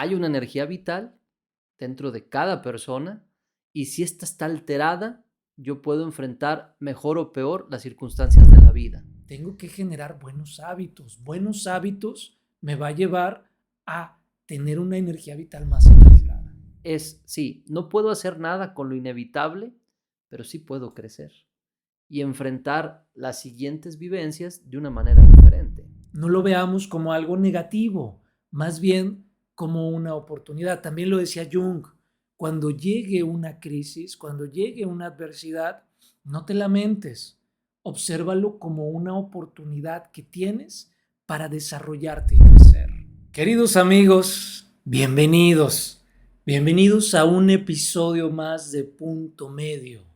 hay una energía vital dentro de cada persona y si ésta está alterada, yo puedo enfrentar mejor o peor las circunstancias de la vida. Tengo que generar buenos hábitos. Buenos hábitos me va a llevar a tener una energía vital más equilibrada. Sí, no puedo hacer nada con lo inevitable, pero sí puedo crecer y enfrentar las siguientes vivencias de una manera diferente. No lo veamos como algo negativo, más bien como una oportunidad. También lo decía Jung, cuando llegue una crisis, cuando llegue una adversidad, no te lamentes, obsérvalo como una oportunidad que tienes para desarrollarte y crecer. Queridos amigos, bienvenidos. Bienvenidos a un episodio más de Punto Medio.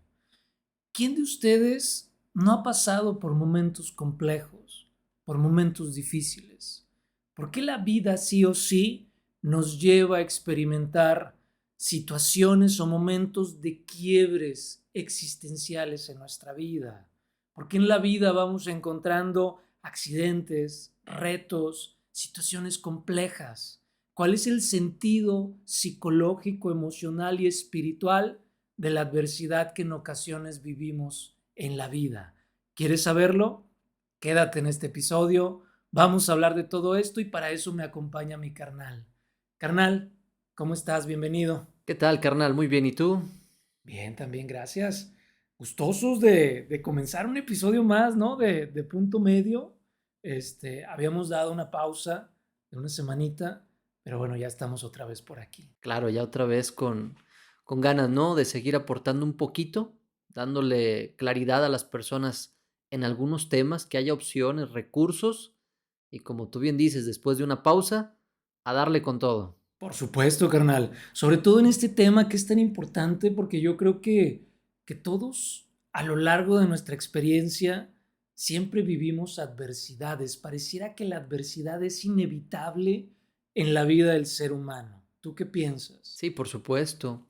¿Quién de ustedes no ha pasado por momentos complejos, por momentos difíciles? ¿Por qué la vida sí o sí nos lleva a experimentar situaciones o momentos de quiebres existenciales en nuestra vida? ¿Por qué en la vida vamos encontrando accidentes, retos, situaciones complejas? ¿Cuál es el sentido psicológico, emocional y espiritual de la adversidad que en ocasiones vivimos en la vida? ¿Quieres saberlo? Quédate en este episodio. Vamos a hablar de todo esto y para eso me acompaña mi carnal. Carnal, ¿cómo estás? Bienvenido. ¿Qué tal, carnal? Muy bien, ¿y tú? Bien, también gracias. Gustosos de comenzar un episodio más, ¿no? De Punto Medio. Habíamos dado una pausa de una semanita, pero bueno, ya estamos otra vez por aquí. Claro, ya otra vez con ganas, ¿no? De seguir aportando un poquito, dándole claridad a las personas en algunos temas, que haya opciones, recursos, y como tú bien dices, después de una pausa, a darle con todo. Por supuesto, carnal. Sobre todo en este tema que es tan importante porque yo creo que todos a lo largo de nuestra experiencia siempre vivimos adversidades. Pareciera que la adversidad es inevitable en la vida del ser humano. ¿Tú qué piensas? Sí, por supuesto.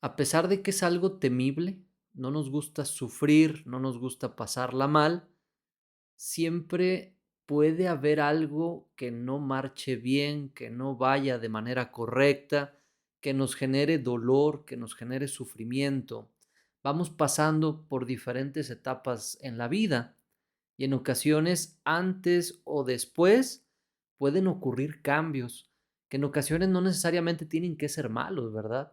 A pesar de que es algo temible, no nos gusta sufrir, no nos gusta pasarla mal, siempre puede haber algo que no marche bien, que no vaya de manera correcta, que nos genere dolor, que nos genere sufrimiento. Vamos pasando por diferentes etapas en la vida y en ocasiones antes o después pueden ocurrir cambios que en ocasiones no necesariamente tienen que ser malos, ¿verdad?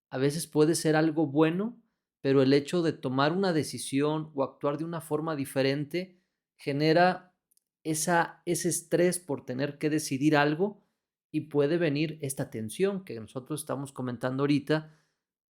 A veces puede ser algo bueno, pero el hecho de tomar una decisión o actuar de una forma diferente genera ese estrés por tener que decidir algo y puede venir esta tensión que nosotros estamos comentando ahorita,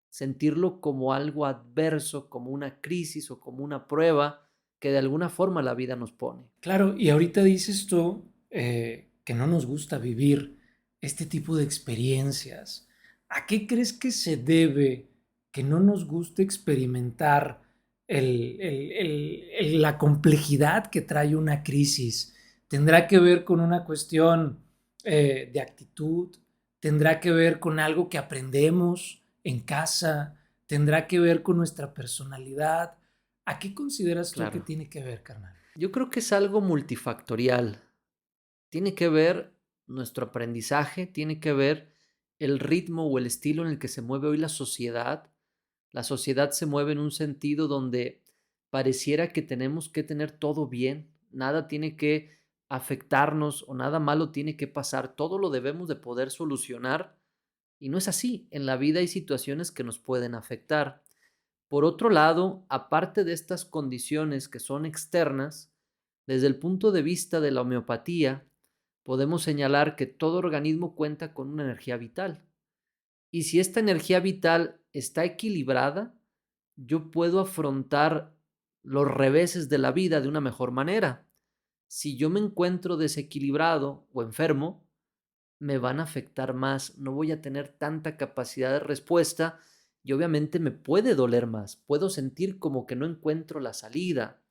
sentirlo como algo adverso, como una crisis o como una prueba que de alguna forma la vida nos pone. Claro, y ahorita dices tú que no nos gusta vivir este tipo de experiencias. ¿A qué crees que se debe que no nos guste experimentar la complejidad que trae una crisis? ¿Tendrá que ver con una cuestión de actitud? ¿Tendrá que ver con algo que aprendemos en casa? ¿Tendrá que ver con nuestra personalidad? ¿A qué consideras tú que Claro. tiene que ver, carnal? Yo creo que es algo multifactorial. Tiene que ver nuestro aprendizaje, tiene que ver el ritmo o el estilo en el que se mueve hoy la sociedad. La sociedad se mueve en un sentido donde pareciera que tenemos que tener todo bien, nada tiene que afectarnos o nada malo tiene que pasar, todo lo debemos de poder solucionar y no es así. En la vida hay situaciones que nos pueden afectar. Por otro lado, aparte de estas condiciones que son externas, desde el punto de vista de la homeopatía, podemos señalar que todo organismo cuenta con una energía vital. Y si esta energía vital está equilibrada, yo puedo afrontar los reveses de la vida de una mejor manera. Si yo me encuentro desequilibrado o enfermo, me van a afectar más, no voy a tener tanta capacidad de respuesta y obviamente me puede doler más, puedo sentir como que no encuentro la salida,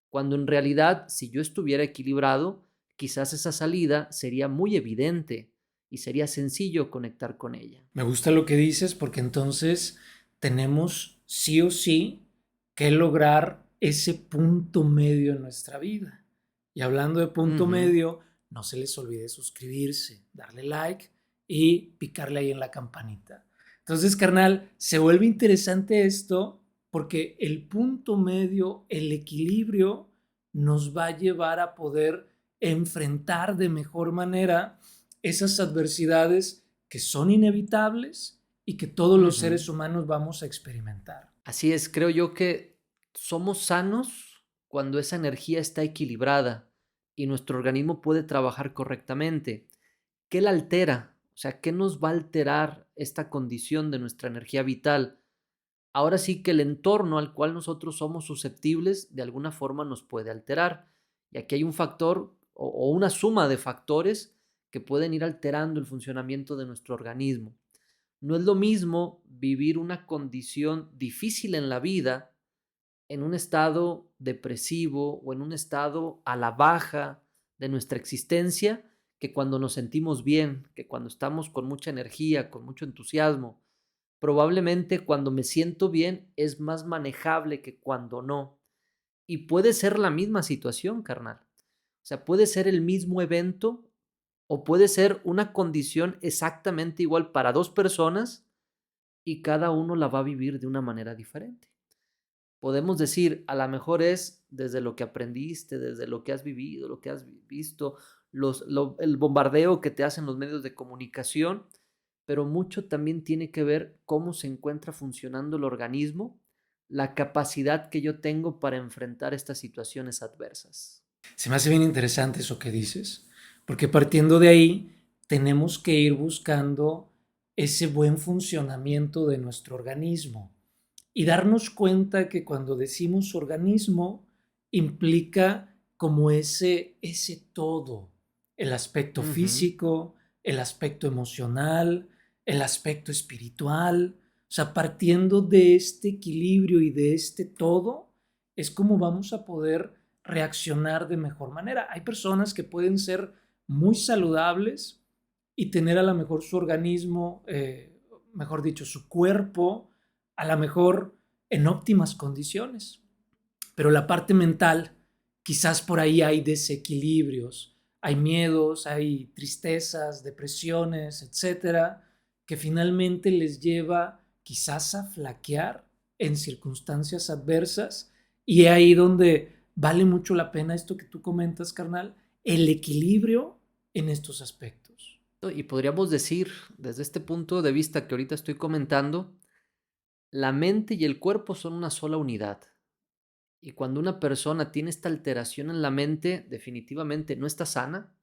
cuando en realidad si yo estuviera equilibrado, quizás esa salida sería muy evidente y sería sencillo conectar con ella. Me gusta lo que dices porque entonces tenemos sí o sí que lograr ese punto medio en nuestra vida. Y hablando de punto Ujú. medio, no se les olvide suscribirse, darle like y picarle ahí en la campanita. Entonces, carnal, se vuelve interesante esto porque el punto medio, el equilibrio, nos va a llevar a poder enfrentar de mejor manera esas adversidades que son inevitables y que todos los seres humanos vamos a experimentar. Así es, creo yo que somos sanos cuando esa energía está equilibrada y nuestro organismo puede trabajar correctamente. ¿Qué la altera? O sea, ¿qué nos va a alterar esta condición de nuestra energía vital? Ahora sí que el entorno al cual nosotros somos susceptibles de alguna forma nos puede alterar. Y aquí hay un factor o una suma de factores que pueden ir alterando el funcionamiento de nuestro organismo. No es lo mismo vivir una condición difícil en la vida en un estado depresivo o en un estado a la baja de nuestra existencia que cuando nos sentimos bien, que cuando estamos con mucha energía, con mucho entusiasmo. Probablemente cuando me siento bien es más manejable que cuando no. Y puede ser la misma situación, carnal. O sea, puede ser el mismo evento o puede ser una condición exactamente igual para dos personas y cada uno la va a vivir de una manera diferente. Podemos decir, a lo mejor es desde lo que aprendiste, desde lo que has vivido, lo que has visto, el bombardeo que te hacen los medios de comunicación, pero mucho también tiene que ver cómo se encuentra funcionando el organismo, la capacidad que yo tengo para enfrentar estas situaciones adversas. Se me hace bien interesante eso que dices, porque partiendo de ahí tenemos que ir buscando ese buen funcionamiento de nuestro organismo y darnos cuenta que cuando decimos organismo implica como ese todo, el aspecto físico, el aspecto emocional, el aspecto espiritual. O sea, partiendo de este equilibrio y de este todo, es como vamos a poder reaccionar de mejor manera. Hay personas que pueden ser muy saludables y tener a lo mejor su organismo, mejor dicho, su cuerpo, a lo mejor en óptimas condiciones. Pero la parte mental, quizás por ahí hay desequilibrios, hay miedos, hay tristezas, depresiones, etcétera, que finalmente les lleva quizás a flaquear en circunstancias adversas. Y es ahí donde vale mucho la pena esto que tú comentas, carnal, el equilibrio en estos aspectos. Y podríamos decir, desde este punto de vista que ahorita estoy comentando, la mente y el cuerpo son una sola unidad. Y cuando una persona tiene esta alteración en la mente, definitivamente no está sana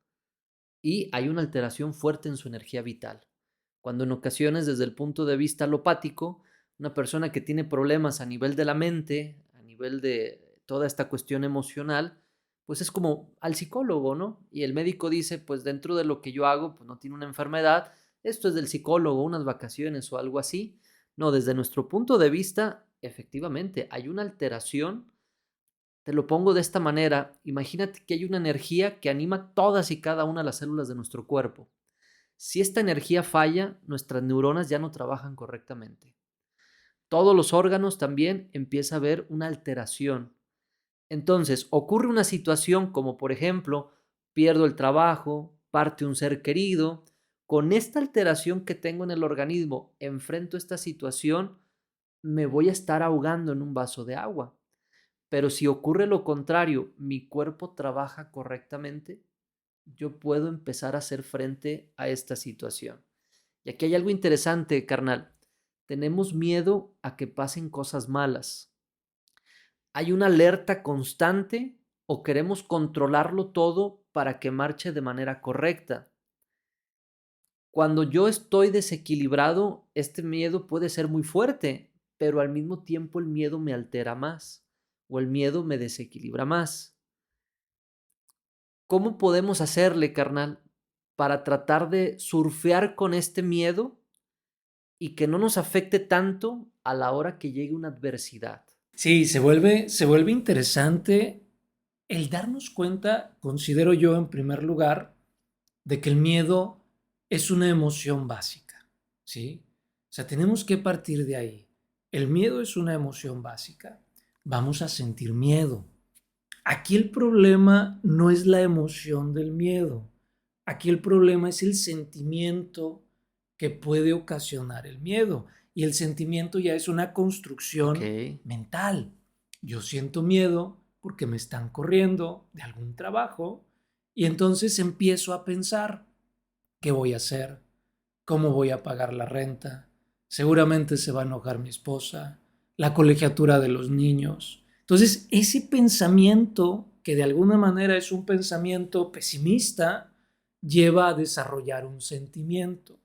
y hay una alteración fuerte en su energía vital. Cuando en ocasiones, desde el punto de vista alopático, una persona que tiene problemas a nivel de la mente, a nivel de toda esta cuestión emocional, pues es como al psicólogo, ¿no? Y el médico dice, pues dentro de lo que yo hago, pues no tiene una enfermedad, esto es del psicólogo, unas vacaciones o algo así. No, desde nuestro punto de vista, efectivamente, hay una alteración. Te lo pongo de esta manera, imagínate que hay una energía que anima todas y cada una de las células de nuestro cuerpo. Si esta energía falla, nuestras neuronas ya no trabajan correctamente. Todos los órganos también empieza a haber una alteración. Entonces, ocurre una situación como por ejemplo, pierdo el trabajo, parte un ser querido. Con esta alteración que tengo en el organismo, enfrento esta situación, me voy a estar ahogando en un vaso de agua. Pero si ocurre lo contrario, mi cuerpo trabaja correctamente, yo puedo empezar a hacer frente a esta situación. Y aquí hay algo interesante, carnal. Tenemos miedo a que pasen cosas malas. Hay una alerta constante o queremos controlarlo todo para que marche de manera correcta. Cuando yo estoy desequilibrado, este miedo puede ser muy fuerte, pero al mismo tiempo el miedo me altera más o el miedo me desequilibra más. ¿Cómo podemos hacerle, carnal, para tratar de surfear con este miedo y que no nos afecte tanto a la hora que llegue una adversidad? Sí, se vuelve interesante el darnos cuenta, considero yo en primer lugar, de que el miedo es una emoción básica, ¿sí? O sea, tenemos que partir de ahí. El miedo es una emoción básica. Vamos a sentir miedo. Aquí el problema no es la emoción del miedo. Aquí el problema es el sentimiento que puede ocasionar el miedo. Y el sentimiento ya es una Ok. construcción mental. Yo siento miedo porque me están corriendo de algún trabajo y entonces empiezo a pensar, ¿qué voy a hacer? ¿Cómo voy a pagar la renta? Seguramente se va a enojar mi esposa, la colegiatura de los niños. Entonces, ese pensamiento, que de alguna manera es un pensamiento pesimista, lleva a desarrollar un sentimiento.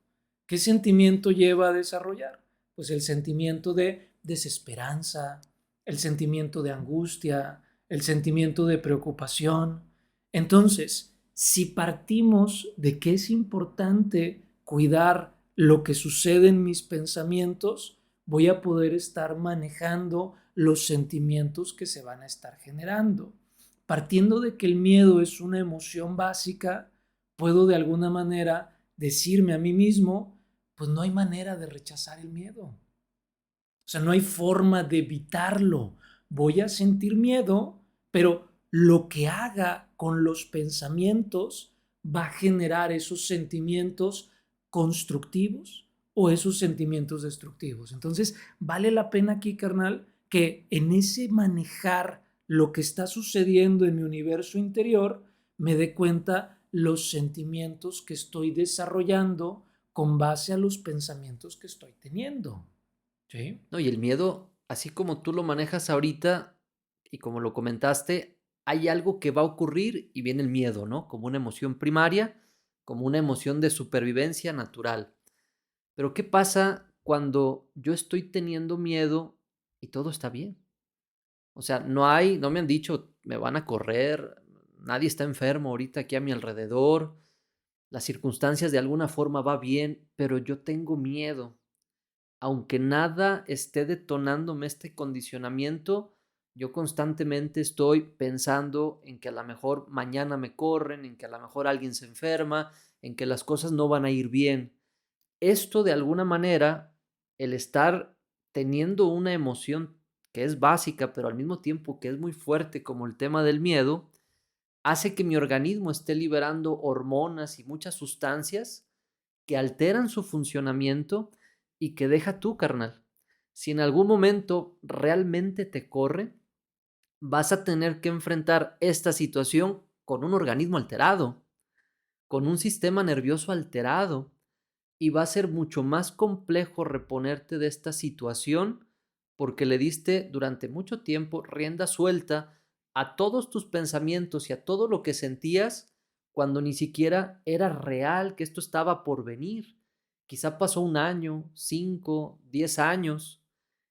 ¿Qué sentimiento lleva a desarrollar? Pues el sentimiento de desesperanza, el sentimiento de angustia, el sentimiento de preocupación. Entonces, si partimos de que es importante cuidar lo que sucede en mis pensamientos, voy a poder estar manejando los sentimientos que se van a estar generando. Partiendo de que el miedo es una emoción básica, puedo de alguna manera decirme a mí mismo, pues no hay manera de rechazar el miedo. O sea, no hay forma de evitarlo. Voy a sentir miedo, pero lo que haga con los pensamientos va a generar esos sentimientos constructivos o esos sentimientos destructivos. Entonces, vale la pena aquí, carnal, que en ese manejar lo que está sucediendo en mi universo interior, me dé cuenta los sentimientos que estoy desarrollando con base a los pensamientos que estoy teniendo. ¿Sí? No, y el miedo, así como tú lo manejas ahorita y como lo comentaste, hay algo que va a ocurrir y viene el miedo, ¿no? Como una emoción primaria, como una emoción de supervivencia natural. Pero ¿qué pasa cuando yo estoy teniendo miedo y todo está bien? O sea, no me han dicho, me van a correr, nadie está enfermo ahorita aquí a mi alrededor, las circunstancias de alguna forma va bien, pero yo tengo miedo. Aunque nada esté detonándome este condicionamiento, yo constantemente estoy pensando en que a lo mejor mañana me corren, en que a lo mejor alguien se enferma, en que las cosas no van a ir bien. Esto de alguna manera, el estar teniendo una emoción que es básica, pero al mismo tiempo que es muy fuerte, como el tema del miedo, hace que mi organismo esté liberando hormonas y muchas sustancias que alteran su funcionamiento y que deja tú, carnal. Si en algún momento realmente te corre, vas a tener que enfrentar esta situación con un organismo alterado, con un sistema nervioso alterado, y va a ser mucho más complejo reponerte de esta situación porque le diste durante mucho tiempo rienda suelta a todos tus pensamientos y a todo lo que sentías cuando ni siquiera era real que esto estaba por venir. Quizá pasó un año, 5, 10 años,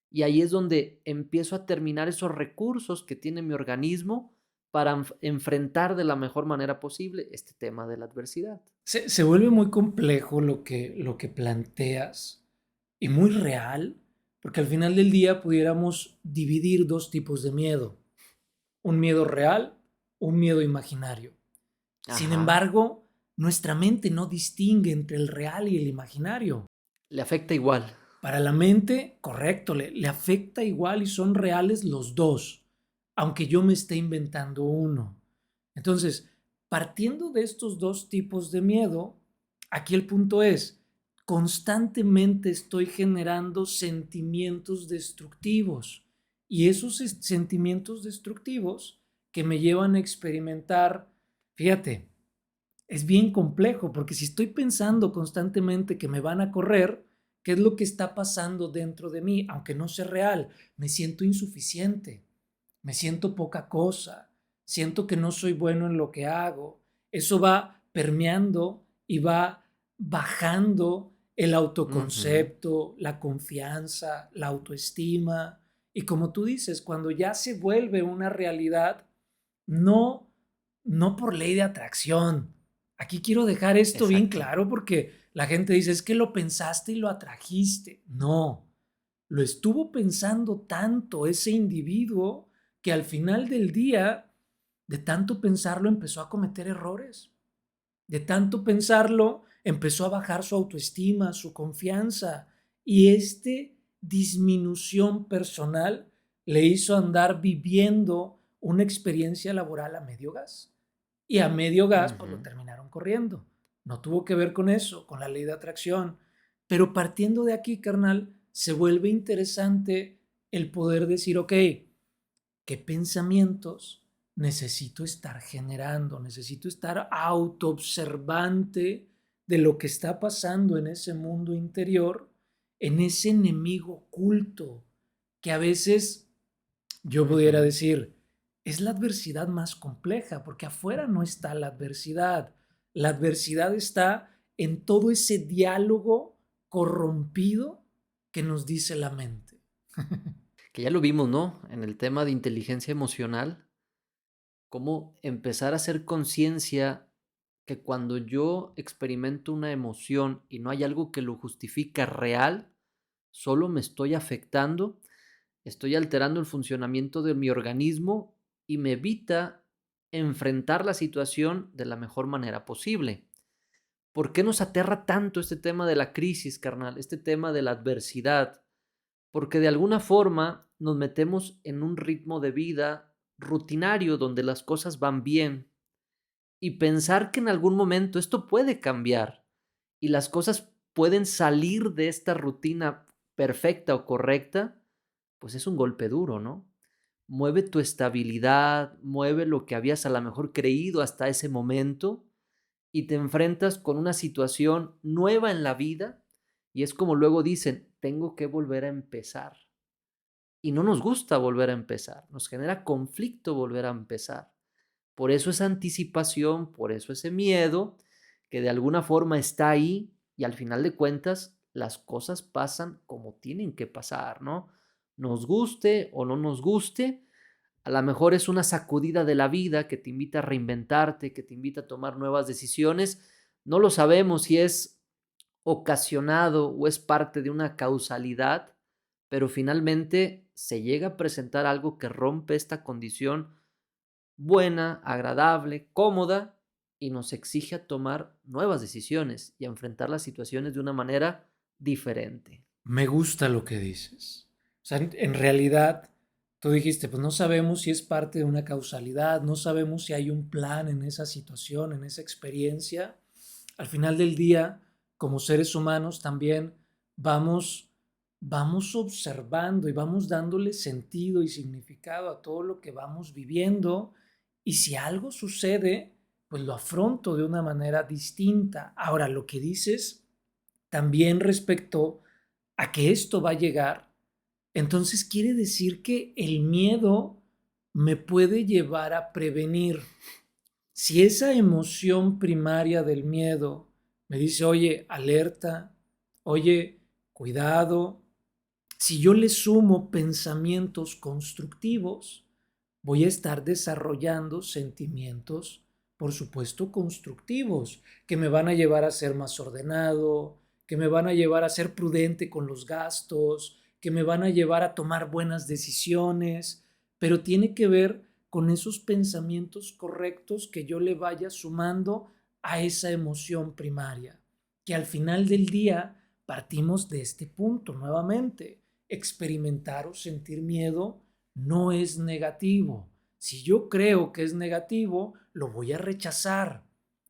y ahí es donde empiezo a terminar esos recursos que tiene mi organismo para enfrentar de la mejor manera posible este tema de la adversidad. Se vuelve muy complejo lo que planteas y muy real, porque al final del día pudiéramos dividir dos tipos de miedo, un miedo real, un miedo imaginario. Sin Ajá. embargo, nuestra mente no distingue entre el real y el imaginario. Le afecta igual. Para la mente, correcto, le afecta igual y son reales los dos, aunque yo me esté inventando uno. Entonces, partiendo de estos dos tipos de miedo, aquí el punto es, constantemente estoy generando sentimientos destructivos y esos sentimientos destructivos que me llevan a experimentar, fíjate, es bien complejo porque si estoy pensando constantemente que me van a correr, ¿qué es lo que está pasando dentro de mí? Aunque no sea real, me siento insuficiente, me siento poca cosa, siento que no soy bueno en lo que hago. Eso va permeando y va bajando el Ujú. autoconcepto, la confianza, la autoestima. Y como tú dices, cuando ya se vuelve una realidad, no, no por ley de atracción. Aquí quiero dejar esto bien Exacto. claro porque la gente dice, es que lo pensaste y lo atrajiste. No, lo estuvo pensando tanto ese individuo que al final del día, de tanto pensarlo, empezó a cometer errores. De tanto pensarlo, empezó a bajar su autoestima, su confianza. Y este disminución personal le hizo andar viviendo una experiencia laboral a medio gas. Y a medio gas, pues lo Ujú. terminaron corriendo. No tuvo que ver con eso, con la ley de atracción. Pero partiendo de aquí, carnal, se vuelve interesante el poder decir, ok, ¿qué pensamientos necesito estar generando? Necesito estar autoobservante de lo que está pasando en ese mundo interior, en ese enemigo oculto, que a veces yo pudiera Ujú. decir, es la adversidad más compleja, porque afuera no está la adversidad. La adversidad está en todo ese diálogo corrompido que nos dice la mente. Que ya lo vimos, ¿no? En el tema de inteligencia emocional, cómo empezar a hacer conciencia que cuando yo experimento una emoción y no hay algo que lo justifica real, solo me estoy afectando, estoy alterando el funcionamiento de mi organismo y me evita enfrentar la situación de la mejor manera posible. ¿Por qué nos aterra tanto este tema de la crisis, carnal? Este tema de la adversidad. Porque de alguna forma nos metemos en un ritmo de vida rutinario donde las cosas van bien y pensar que en algún momento esto puede cambiar y las cosas pueden salir de esta rutina perfecta o correcta, pues es un golpe duro, ¿no? Mueve tu estabilidad, mueve lo que habías a lo mejor creído hasta ese momento y te enfrentas con una situación nueva en la vida y es como luego dicen, tengo que volver a empezar. Y no nos gusta volver a empezar, nos genera conflicto volver a empezar. Por eso esa anticipación, por eso ese miedo, que de alguna forma está ahí y al final de cuentas las cosas pasan como tienen que pasar, ¿no? Nos guste o no nos guste, a lo mejor es una sacudida de la vida que te invita a reinventarte, que te invita a tomar nuevas decisiones. No lo sabemos si es ocasionado o es parte de una causalidad, pero finalmente se llega a presentar algo que rompe esta condición buena, agradable, cómoda y nos exige a tomar nuevas decisiones y a enfrentar las situaciones de una manera diferente. Me gusta lo que dices. O sea, en realidad, tú dijiste, pues no sabemos si es parte de una causalidad, no sabemos si hay un plan en esa situación, en esa experiencia. Al final del día, como seres humanos, también vamos, vamos observando y vamos dándole sentido y significado a todo lo que vamos viviendo. Y si algo sucede, pues lo afronto de una manera distinta. Ahora, lo que dices también respecto a que esto va a llegar, entonces quiere decir que el miedo me puede llevar a prevenir. Si esa emoción primaria del miedo me dice, oye, alerta, oye, cuidado, si yo le sumo pensamientos constructivos, voy a estar desarrollando sentimientos, por supuesto, constructivos, que me van a llevar a ser más ordenado, que me van a llevar a ser prudente con los gastos, que me van a llevar a tomar buenas decisiones, pero tiene que ver con esos pensamientos correctos que yo le vaya sumando a esa emoción primaria, que al final del día partimos de este punto nuevamente. Experimentar o sentir miedo no es negativo. Si yo creo que es negativo, lo voy a rechazar.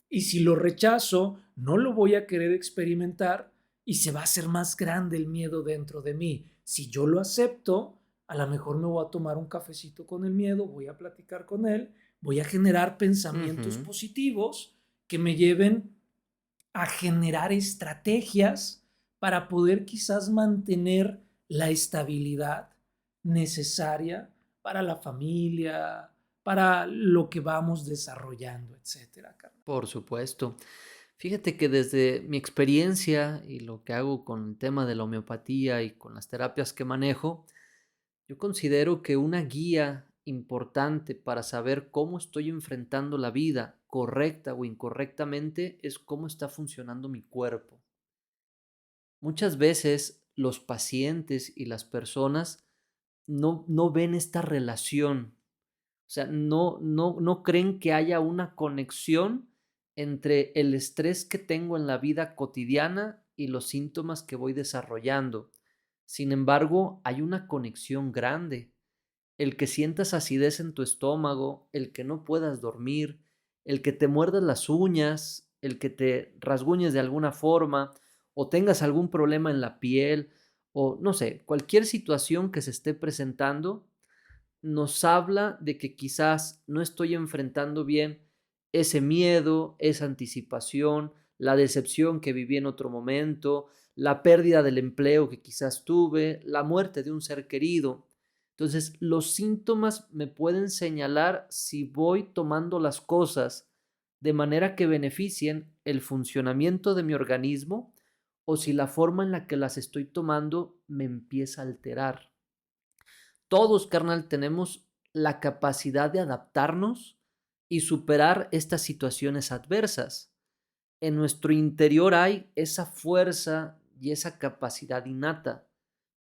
Y si lo rechazo, no lo voy a querer experimentar y se va a hacer más grande el miedo dentro de mí. Si yo lo acepto, a lo mejor me voy a tomar un cafecito con el miedo, voy a platicar con él, voy a generar pensamientos Ujú. positivos que me lleven a generar estrategias para poder quizás mantener la estabilidad necesaria para la familia, para lo que vamos desarrollando, etcétera, Carlos. Por supuesto. Fíjate que desde mi experiencia y lo que hago con el tema de la homeopatía y con las terapias que manejo, yo considero que una guía importante para saber cómo estoy enfrentando la vida, correcta o incorrectamente, es cómo está funcionando mi cuerpo. Muchas veces los pacientes y las personas no ven esta relación, o sea, no creen que haya una conexión entre el estrés que tengo en la vida cotidiana y los síntomas que voy desarrollando. Sin embargo, hay una conexión grande. El que sientas acidez en tu estómago, el que no puedas dormir, el que te muerdas las uñas, el que te rasguñes de alguna forma, o tengas algún problema en la piel, o no sé, cualquier situación que se esté presentando, nos habla de que quizás no estoy enfrentando bien ese miedo, esa anticipación, la decepción que viví en otro momento, la pérdida del empleo que quizás tuve, la muerte de un ser querido. Entonces, los síntomas me pueden señalar si voy tomando las cosas de manera que beneficien el funcionamiento de mi organismo o si la forma en la que las estoy tomando me empieza a alterar. Todos, carnal, tenemos la capacidad de adaptarnos y superar estas situaciones adversas. En nuestro interior hay esa fuerza y esa capacidad innata.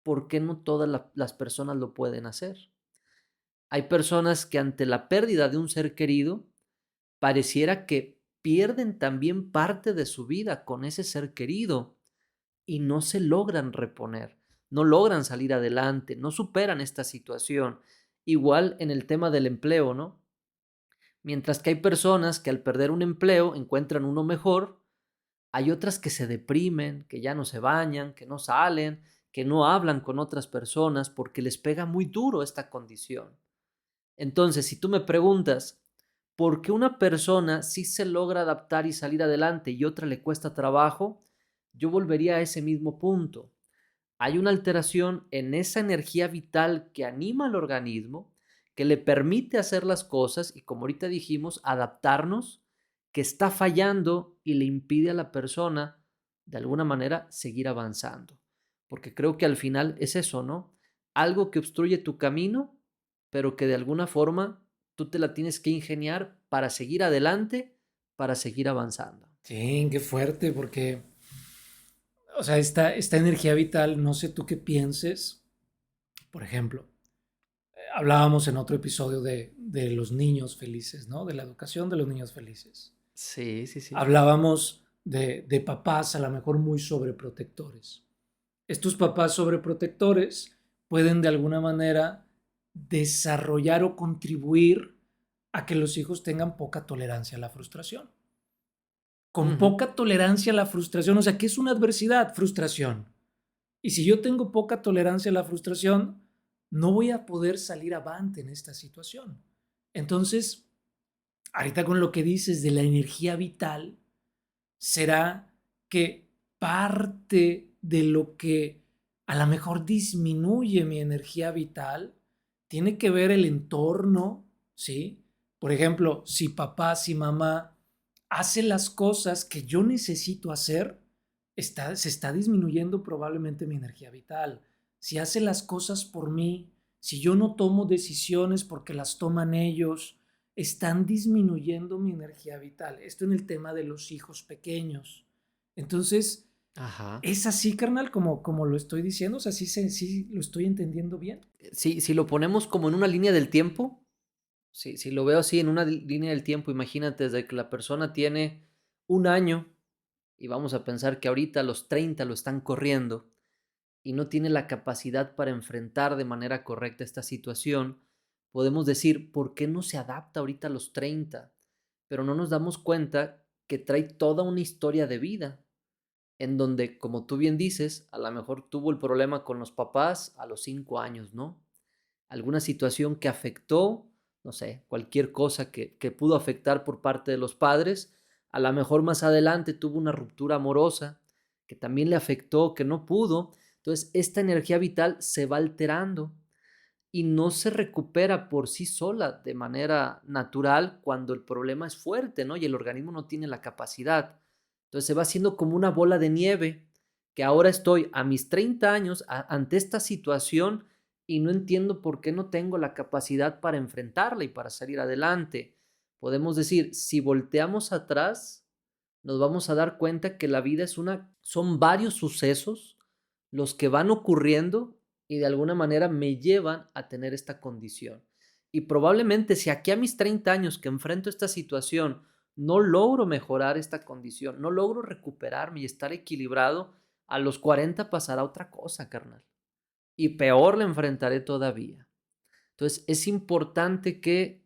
¿Por qué no todas las personas lo pueden hacer? Hay personas que ante la pérdida de un ser querido pareciera que pierden también parte de su vida con ese ser querido y no se logran reponer, no logran salir adelante, no superan esta situación. Igual en el tema del empleo, ¿no? Mientras que hay personas que al perder un empleo encuentran uno mejor, hay otras que se deprimen, que ya no se bañan, que no salen, que no hablan con otras personas porque les pega muy duro esta condición. Entonces, si tú me preguntas, ¿por qué una persona sí se logra adaptar y salir adelante y otra le cuesta trabajo? Yo volvería a ese mismo punto. Hay una alteración en esa energía vital que anima al organismo, que le permite hacer las cosas y, como ahorita dijimos, adaptarnos, que está fallando y le impide a la persona, de alguna manera, seguir avanzando. Porque creo que al final es eso, ¿no? Algo que obstruye tu camino, pero que de alguna forma tú te la tienes que ingeniar para seguir adelante, para seguir avanzando. Sí, qué fuerte, porque, o sea, esta energía vital, no sé tú qué pienses. Por ejemplo, hablábamos en otro episodio de los niños felices, ¿no? De la educación de los niños felices. Sí, sí, sí. Hablábamos de papás a lo mejor muy sobreprotectores. Estos papás sobreprotectores pueden de alguna manera desarrollar o contribuir a que los hijos tengan poca tolerancia a la frustración. Con Ujú. poca tolerancia a la frustración, o sea, ¿qué es una adversidad? Frustración. Y si yo tengo poca tolerancia a la frustración, no voy a poder salir avante en esta situación. Entonces, ahorita con lo que dices de la energía vital, será que parte de lo que a lo mejor disminuye mi energía vital tiene que ver el entorno, ¿sí? Por ejemplo, si papá, si mamá hace las cosas que yo necesito hacer, se está disminuyendo probablemente mi energía vital. Si hace las cosas por mí, si yo no tomo decisiones porque las toman ellos, están disminuyendo mi energía vital. Esto en el tema de los hijos pequeños. Entonces, Ajá. es así, carnal, como lo estoy diciendo. O sea, sí lo estoy entendiendo bien. Si lo ponemos como en una línea del tiempo, si lo veo así en una línea del tiempo, imagínate desde que la persona tiene un año y vamos a pensar que ahorita a los 30 lo están corriendo y no tiene la capacidad para enfrentar de manera correcta esta situación, podemos decir, ¿por qué no se adapta ahorita a los 30? Pero no nos damos cuenta que trae toda una historia de vida en donde, como tú bien dices, a lo mejor tuvo el problema con los papás a los 5 años, ¿no? Alguna situación que afectó, no sé, cualquier cosa que pudo afectar por parte de los padres, a lo mejor más adelante tuvo una ruptura amorosa que también le afectó, que no pudo. Entonces, esta energía vital se va alterando y no se recupera por sí sola de manera natural cuando el problema es fuerte, ¿no? Y el organismo no tiene la capacidad. Entonces se va haciendo como una bola de nieve, que ahora estoy a mis 30 años ante esta situación y no entiendo por qué no tengo la capacidad para enfrentarla y para salir adelante. Podemos decir, si volteamos atrás, nos vamos a dar cuenta que la vida son varios sucesos los que van ocurriendo y de alguna manera me llevan a tener esta condición. Y probablemente si aquí a mis 30 años que enfrento esta situación no logro mejorar esta condición, no logro recuperarme y estar equilibrado, a los 40 pasará otra cosa, carnal. Y peor la enfrentaré todavía. Entonces es importante que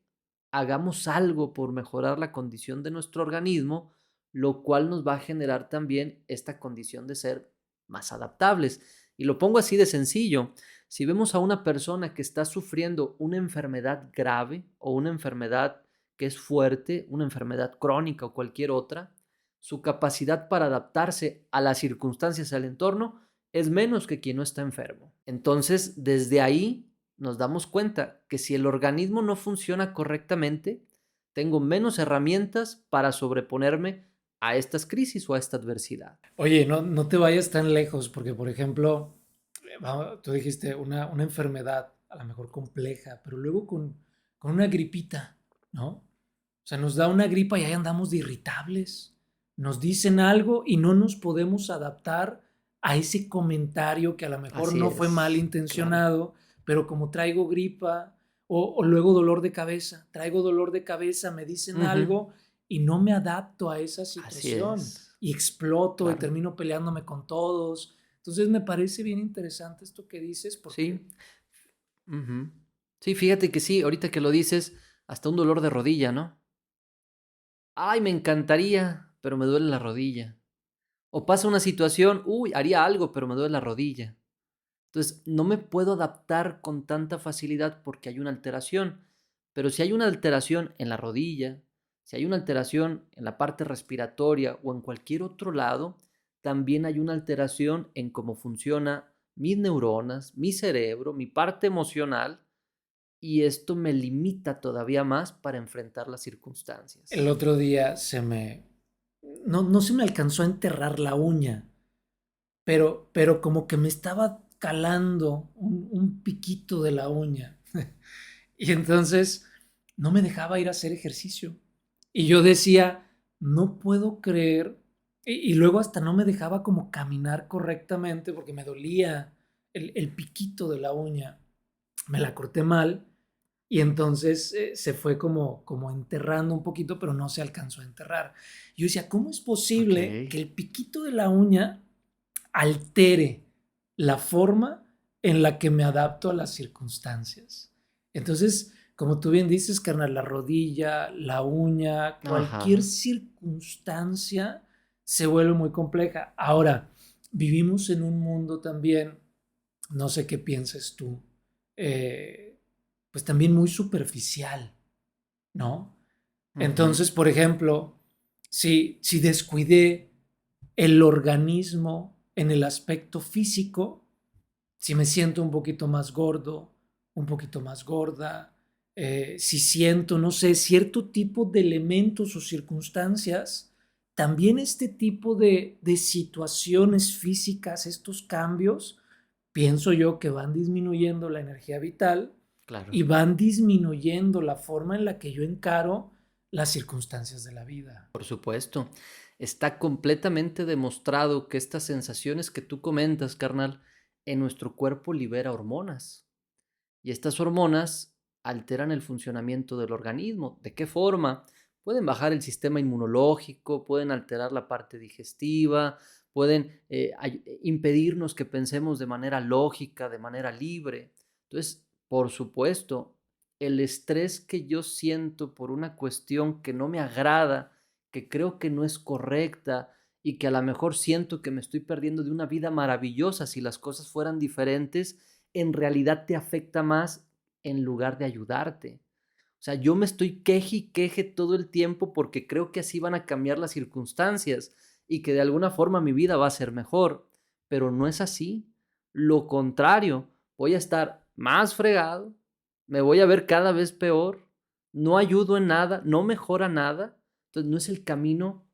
hagamos algo por mejorar la condición de nuestro organismo lo cual nos va a generar también esta condición de ser más adaptables. Y lo pongo así de sencillo. Si vemos a una persona que está sufriendo una enfermedad grave o una enfermedad que es fuerte, una enfermedad crónica o cualquier otra, su capacidad para adaptarse a las circunstancias, al entorno, es menos que quien no está enfermo. Entonces, desde ahí nos damos cuenta que si el organismo no funciona correctamente, tengo menos herramientas para sobreponerme a estas crisis o a esta adversidad. Oye, no te vayas tan lejos, porque por ejemplo, tú dijiste una enfermedad a lo mejor compleja, pero luego con una gripita, ¿no? O sea, nos da una gripa y ahí andamos de irritables. Nos dicen algo y no nos podemos adaptar a ese comentario que a lo mejor Así no fue es, claro. malintencionado, pero como traigo gripa o luego dolor de cabeza, traigo dolor de cabeza, me dicen Ujú. algo y no me adapto a esa Así situación es, y exploto y claro. termino peleándome con todos. Entonces me parece bien interesante esto que dices porque, Sí. Ujú. Sí, fíjate que sí, ahorita que lo dices, hasta un dolor de rodilla, ¿no? Ay, me encantaría, pero me duele la rodilla. O pasa una situación, uy, haría algo, pero me duele la rodilla. Entonces, no me puedo adaptar con tanta facilidad porque hay una alteración. Pero si hay una alteración en la rodilla, si hay una alteración en la parte respiratoria o en cualquier otro lado, también hay una alteración en cómo funciona mis neuronas, mi cerebro, mi parte emocional, y esto me limita todavía más para enfrentar las el circunstancias. otro día no se me alcanzó a enterrar la uña, pero como que me estaba calando un piquito de la uña. Y entonces no me dejaba ir a hacer ejercicio. Y yo decía, no puedo creer. Y luego hasta no me dejaba como caminar correctamente porque me dolía el piquito de la uña. Me la corté mal y entonces se fue como enterrando un poquito, pero no se alcanzó a enterrar. Yo decía, ¿cómo es Ok, posible que el piquito de la uña altere la forma en la que me adapto a las circunstancias? Entonces, como tú bien dices, carnal, la rodilla, la uña, cualquier ajá, circunstancia se vuelve muy compleja. Ahora, vivimos en un mundo también, no sé qué pienses tú, pues también muy superficial, ¿no? ujú, Entonces, por ejemplo, si descuidé el organismo en el aspecto físico, si me siento un poquito más gordo, un poquito más gorda, si siento, no sé, cierto tipo de elementos o circunstancias, también este tipo de situaciones físicas, estos cambios, pienso yo que van disminuyendo la energía vital claro. y van disminuyendo la forma en la que yo encaro las circunstancias de la vida. Por supuesto. Está completamente demostrado que estas sensaciones que tú comentas, carnal, en nuestro cuerpo libera hormonas. Y estas hormonas alteran el funcionamiento del organismo. ¿De qué forma? Pueden bajar el sistema inmunológico, pueden alterar la parte digestiva, pueden impedirnos que pensemos de manera lógica, de manera libre. Entonces, por supuesto, el estrés que yo siento por una cuestión que no me agrada, que creo que no es correcta y que a lo mejor siento que me estoy perdiendo de una vida maravillosa si las cosas fueran diferentes, en realidad te afecta más en lugar de ayudarte. O sea, yo me estoy queje y queje todo el tiempo porque creo que así van a cambiar las circunstancias y que de alguna forma mi vida va a ser mejor, pero no es así. Lo contrario, voy a estar más fregado, me voy a ver cada vez peor, no ayudo en nada, no mejora nada, entonces no es el camino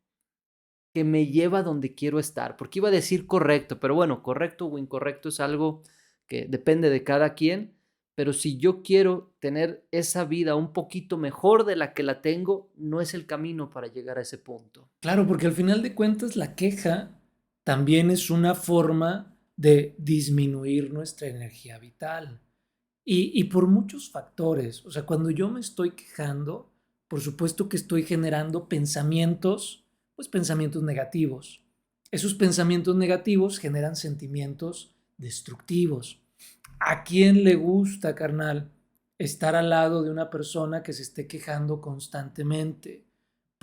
que me lleva a donde quiero estar, porque iba a decir correcto, pero bueno, correcto o incorrecto es algo que depende de cada quien, pero si yo quiero tener esa vida un poquito mejor de la que la tengo, no es el camino para llegar a ese punto. Claro, porque al final de cuentas la queja también es una forma de disminuir nuestra energía vital. Y por muchos factores. O sea, cuando yo me estoy quejando, por supuesto que estoy generando pensamientos, pues pensamientos negativos. Esos pensamientos negativos generan sentimientos destructivos. ¿A quién le gusta, carnal, estar al lado de una persona que se esté quejando constantemente?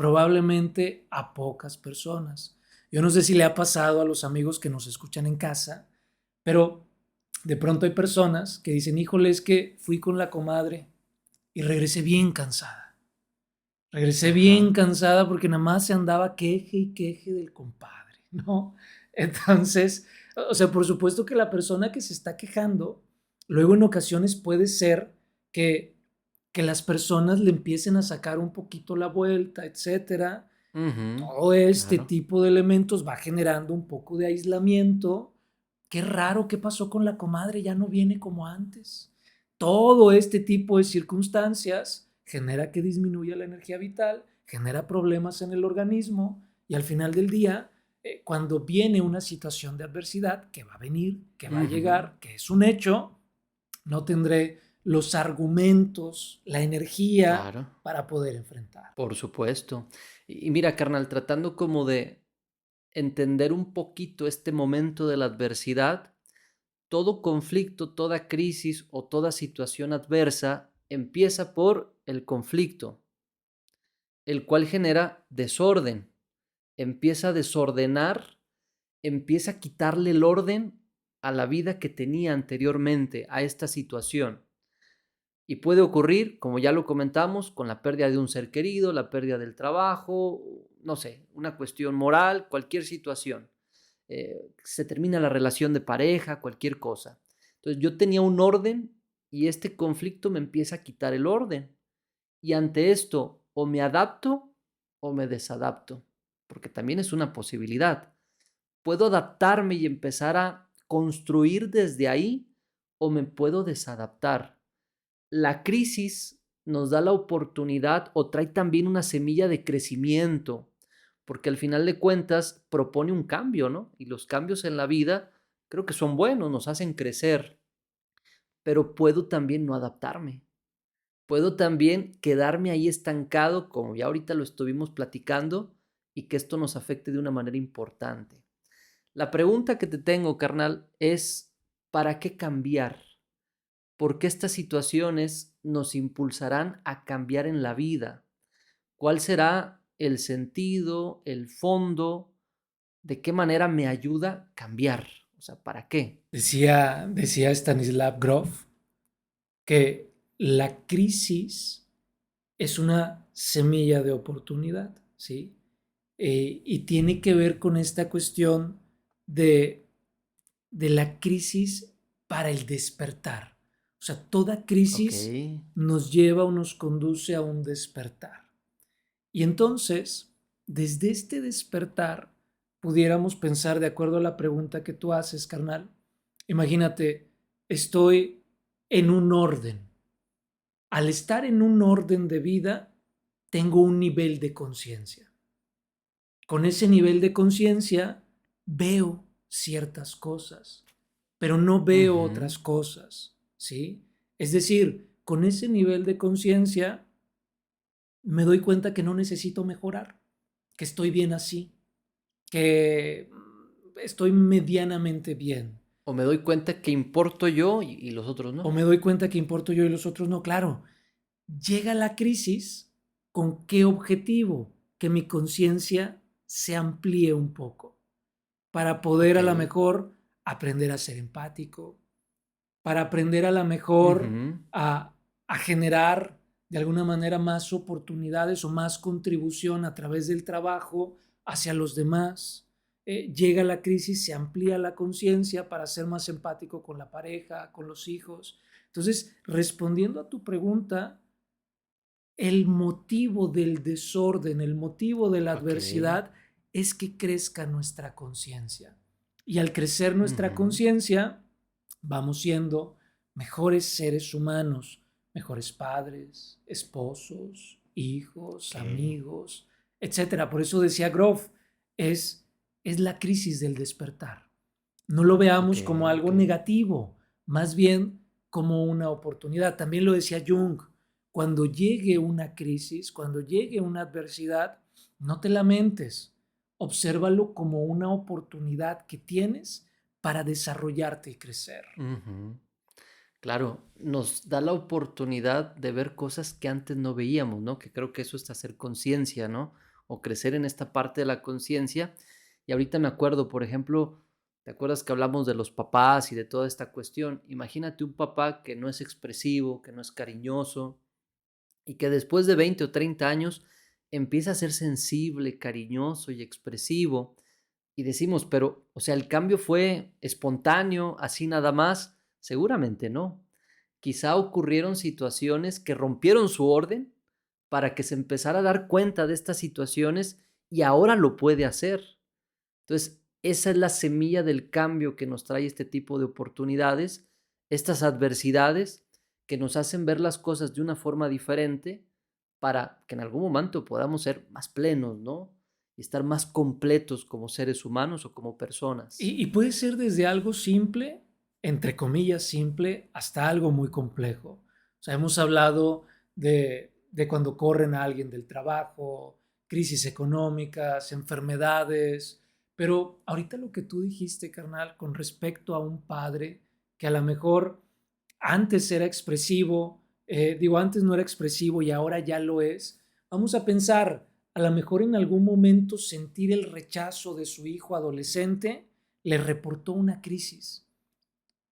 probablemente a pocas personas. Yo no sé si le ha pasado a los amigos que nos escuchan en casa, pero de pronto hay personas que dicen, híjole, es que fui con la comadre y regresé bien cansada. Regresé bien Ajá, cansada porque nada más se andaba queje y queje del compadre, ¿no? Entonces, o sea, por supuesto que la persona que se está quejando, luego en ocasiones puede ser que, que las personas le empiecen a sacar un poquito la vuelta, etcétera. ujú, Todo este claro. tipo de elementos va generando un poco de aislamiento. Qué raro, ¿qué pasó con la comadre? Ya no viene como antes. Todo este tipo de circunstancias genera que disminuya la energía vital, genera problemas en el organismo y al final del día, cuando viene una situación de adversidad que va a venir, que va a Ujú, llegar, que es un hecho, no tendré los argumentos, la energía claro, para poder enfrentar. por supuesto. Y mira, carnal, tratando como de entender un poquito este momento de la adversidad, todo conflicto, toda crisis o toda situación adversa empieza por el conflicto, el cual genera desorden, empieza a desordenar, empieza a quitarle el orden a la vida que tenía anteriormente, a esta situación. Y puede ocurrir, como ya lo comentamos, con la pérdida de un ser querido, la pérdida del trabajo, no sé, una cuestión moral, cualquier situación. Se termina la relación de pareja, cualquier cosa. Entonces yo tenía un orden y este conflicto me empieza a quitar el orden. Y ante esto o me adapto o me desadapto, porque también es una posibilidad. Puedo adaptarme y empezar a construir desde ahí o me puedo desadaptar. La crisis nos da la oportunidad o trae también una semilla de crecimiento, porque al final de cuentas propone un cambio, ¿no? Y los cambios en la vida creo que son buenos, nos hacen crecer, pero puedo también no adaptarme. Puedo también quedarme ahí estancado, como ya ahorita lo estuvimos platicando, y que esto nos afecte de una manera importante. La pregunta que te tengo, carnal, es, ¿para qué cambiar? Porque estas situaciones nos impulsarán a cambiar en la vida. ¿Cuál será el sentido, el fondo? ¿De qué manera me ayuda a cambiar? O sea, ¿para qué? Decía Stanislav Grof que la crisis es una semilla de oportunidad, ¿sí? Y tiene que ver con esta cuestión de, de la crisis para el despertar. O sea, toda Ok. crisis nos lleva o nos conduce a un despertar. Y entonces, desde este despertar, pudiéramos pensar, de acuerdo a la pregunta que tú haces, carnal, imagínate, estoy en un orden. Al estar en un orden de vida, tengo un nivel de conciencia. Con ese nivel de conciencia, veo ciertas cosas, pero no veo Ujú. otras cosas, ¿sí? Es decir, con ese nivel de conciencia, me doy cuenta que no necesito mejorar, que estoy bien así, que estoy medianamente bien. O me doy cuenta que importo yo y los otros O no. me doy cuenta que importo yo y los otros no. Claro, llega la crisis con qué objetivo, que mi conciencia se amplíe un poco para poder Ok. a lo mejor aprender a ser empático, para aprender a lo mejor Ujú. a generar de alguna manera más oportunidades o más contribución a través del trabajo hacia los demás. Llega la crisis, se amplía la conciencia para ser más empático con la pareja, con los hijos. Entonces, respondiendo a tu pregunta, el motivo del desorden, el motivo de la Ok. adversidad es que crezca nuestra conciencia. Y al crecer nuestra Ujú. conciencia, vamos siendo mejores seres humanos, mejores padres, esposos, hijos, Ok. amigos, etcétera. Por eso decía Grof, es, es la crisis del despertar. No lo Ok. veamos como algo Ok. negativo, más bien como una oportunidad. También lo decía Jung, cuando llegue una crisis, cuando llegue una adversidad, no te lamentes, obsérvalo como una oportunidad que tienes para desarrollarte y crecer. Ujú. Claro, nos da la oportunidad de ver cosas que antes no veíamos, ¿no? Que creo que eso es hacer conciencia, ¿no? o crecer en esta parte de la conciencia. Y ahorita me acuerdo, por ejemplo, ¿te acuerdas que hablamos de los papás y de toda esta cuestión? Imagínate un papá que no es expresivo, que no es cariñoso y que después de 20 o 30 años empieza a ser sensible, cariñoso y expresivo. Y decimos, pero, o sea, ¿el cambio fue espontáneo, así nada más? Seguramente no. Quizá ocurrieron situaciones que rompieron su orden para que se empezara a dar cuenta de estas situaciones y ahora lo puede hacer. Entonces, esa es la semilla del cambio que nos trae este tipo de oportunidades, estas adversidades que nos hacen ver las cosas de una forma diferente para que en algún momento podamos ser más plenos, ¿no? Y estar más completos como seres humanos o como personas. Y puede ser desde algo simple, entre comillas simple, hasta algo muy complejo. O sea, hemos hablado de cuando corren a alguien del trabajo, crisis económicas, enfermedades, pero ahorita lo que tú dijiste, carnal, con respecto a un padre que a lo mejor antes era expresivo, antes no era expresivo y ahora ya lo es, vamos a pensar, a lo mejor en algún momento sentir el rechazo de su hijo adolescente le reportó una crisis,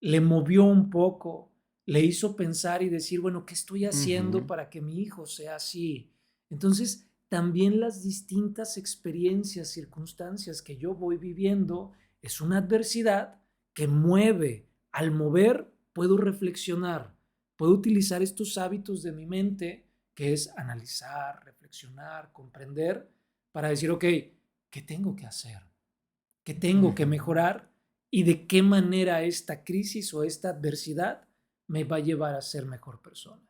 le movió un poco, le hizo pensar y decir, bueno, ¿qué estoy haciendo Ujú. para que mi hijo sea así? Entonces, también las distintas experiencias, circunstancias que yo voy viviendo es una adversidad que mueve. Al mover, puedo reflexionar, puedo utilizar estos hábitos de mi mente, que es analizar, reflexionar, comprender, para decir, ok, ¿qué tengo que hacer? ¿Qué tengo que Ujú. mejorar? ¿Y de qué manera esta crisis o esta adversidad me va a llevar a ser mejor persona?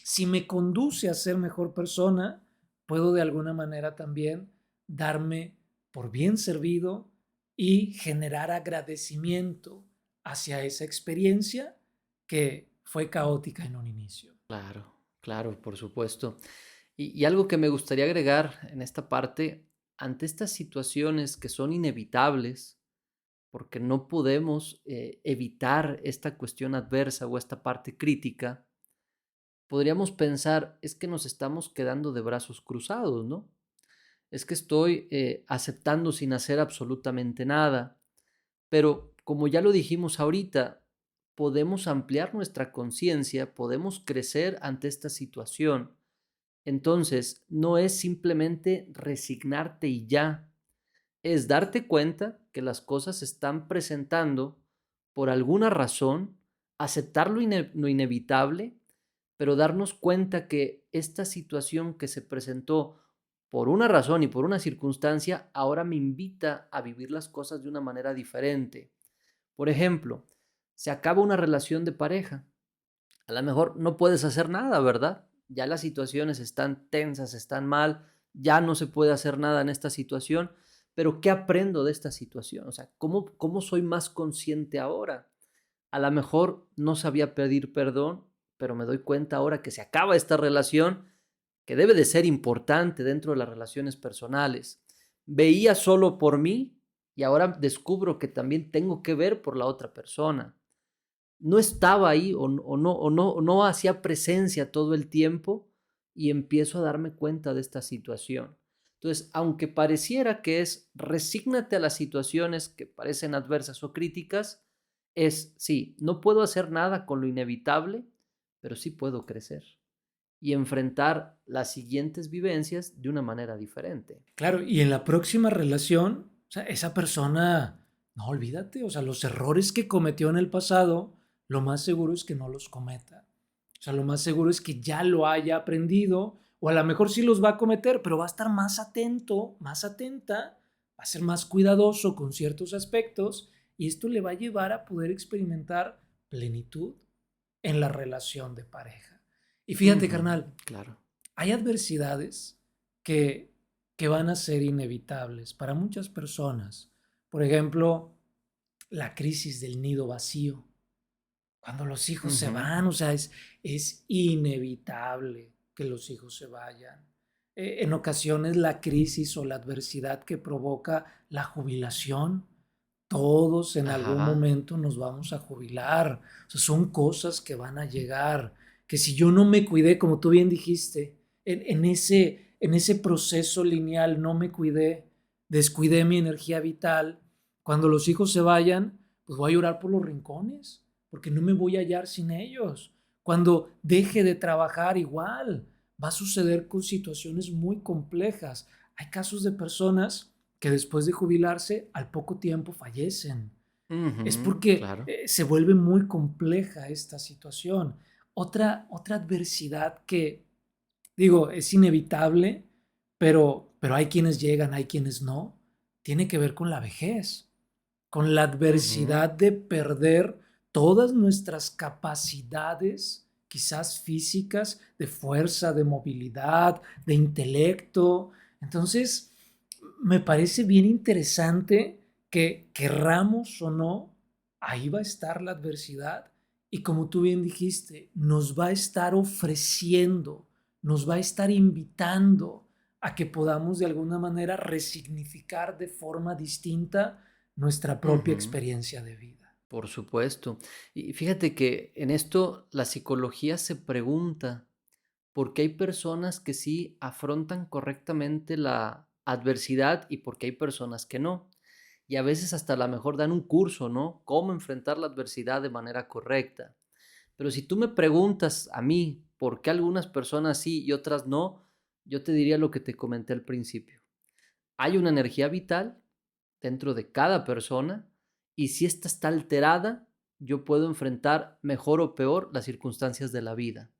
Si me conduce a ser mejor persona, puedo de alguna manera también darme por bien servido y generar agradecimiento hacia esa experiencia que fue caótica en un inicio. Claro, claro, por supuesto. Y algo que me gustaría agregar en esta parte, ante estas situaciones que son inevitables, porque no podemos evitar esta cuestión adversa o esta parte crítica, podríamos pensar, es que nos estamos quedando de brazos cruzados, ¿no? Es que estoy aceptando sin hacer absolutamente nada. Pero como ya lo dijimos ahorita, podemos ampliar nuestra conciencia, podemos crecer ante esta situación. Entonces, no es simplemente resignarte y ya, es darte cuenta que las cosas se están presentando por alguna razón, aceptar lo inevitable, pero darnos cuenta que esta situación que se presentó por una razón y por una circunstancia, ahora me invita a vivir las cosas de una manera diferente. Por ejemplo, se acaba una relación de pareja. A lo mejor no puedes hacer nada, ¿verdad? Ya las situaciones están tensas, están mal, ya no se puede hacer nada en esta situación, pero ¿qué aprendo de esta situación? O sea, ¿cómo soy más consciente ahora? A lo mejor no sabía pedir perdón, pero me doy cuenta ahora que se acaba esta relación, que debe de ser importante dentro de las relaciones personales. Veía solo por mí y ahora descubro que también tengo que ver por la otra persona. No estaba ahí o no hacía presencia todo el tiempo y empiezo a darme cuenta de esta situación. Entonces, aunque pareciera que es resígnate a las situaciones que parecen adversas o críticas, es sí, no puedo hacer nada con lo inevitable, pero sí puedo crecer y enfrentar las siguientes vivencias de una manera diferente. Claro, y en la próxima relación, o sea, esa persona, no olvídate, o sea, los errores que cometió en el pasado, lo más seguro es que no los cometa. O sea, lo más seguro es que ya lo haya aprendido, o a lo mejor sí los va a cometer, pero va a estar más atento, más atenta, va a ser más cuidadoso con ciertos aspectos, y esto le va a llevar a poder experimentar plenitud en la relación de pareja. Y fíjate, Ujú, carnal, claro. hay adversidades que, que van a ser inevitables para muchas personas. Por ejemplo, la crisis del nido vacío. Cuando los hijos se Ujú, van, o sea, es inevitable que los hijos se vayan. En ocasiones la crisis o la adversidad que provoca la jubilación. Todos en algún ajá, momento nos vamos a jubilar. O sea, son cosas que van a llegar. Que si yo no me cuidé, como tú bien dijiste, en ese proceso lineal no me cuidé, descuidé mi energía vital, cuando los hijos se vayan, pues voy a llorar por los rincones, porque no me voy a hallar sin ellos. Cuando deje de trabajar igual, va a suceder con situaciones muy complejas. Hay casos de personas que después de jubilarse, al poco tiempo fallecen. Es Ujú, porque claro. se vuelve muy compleja esta situación. Otra adversidad que, digo, es inevitable, pero hay quienes llegan, hay quienes no, tiene que ver con la vejez, con la Ujú, adversidad de perder todas nuestras capacidades, quizás físicas, de fuerza, de movilidad, de intelecto. Entonces, me parece bien interesante que querramos o no, ahí va a estar la adversidad y como tú bien dijiste, nos va a estar ofreciendo, nos va a estar invitando a que podamos de alguna manera resignificar de forma distinta nuestra propia ujú. experiencia de vida. Por supuesto. Y fíjate que en esto la psicología se pregunta, por qué hay personas que sí afrontan correctamente la adversidad y por qué hay personas que no. Y a veces hasta a la mejor dan un curso, ¿no? Cómo enfrentar la adversidad de manera correcta. Pero si tú me preguntas a mí por qué algunas personas sí y otras no, yo te diría lo que te comenté al principio. Hay una energía vital dentro de cada persona y si ésta está alterada, yo puedo enfrentar mejor o peor las circunstancias de la vida.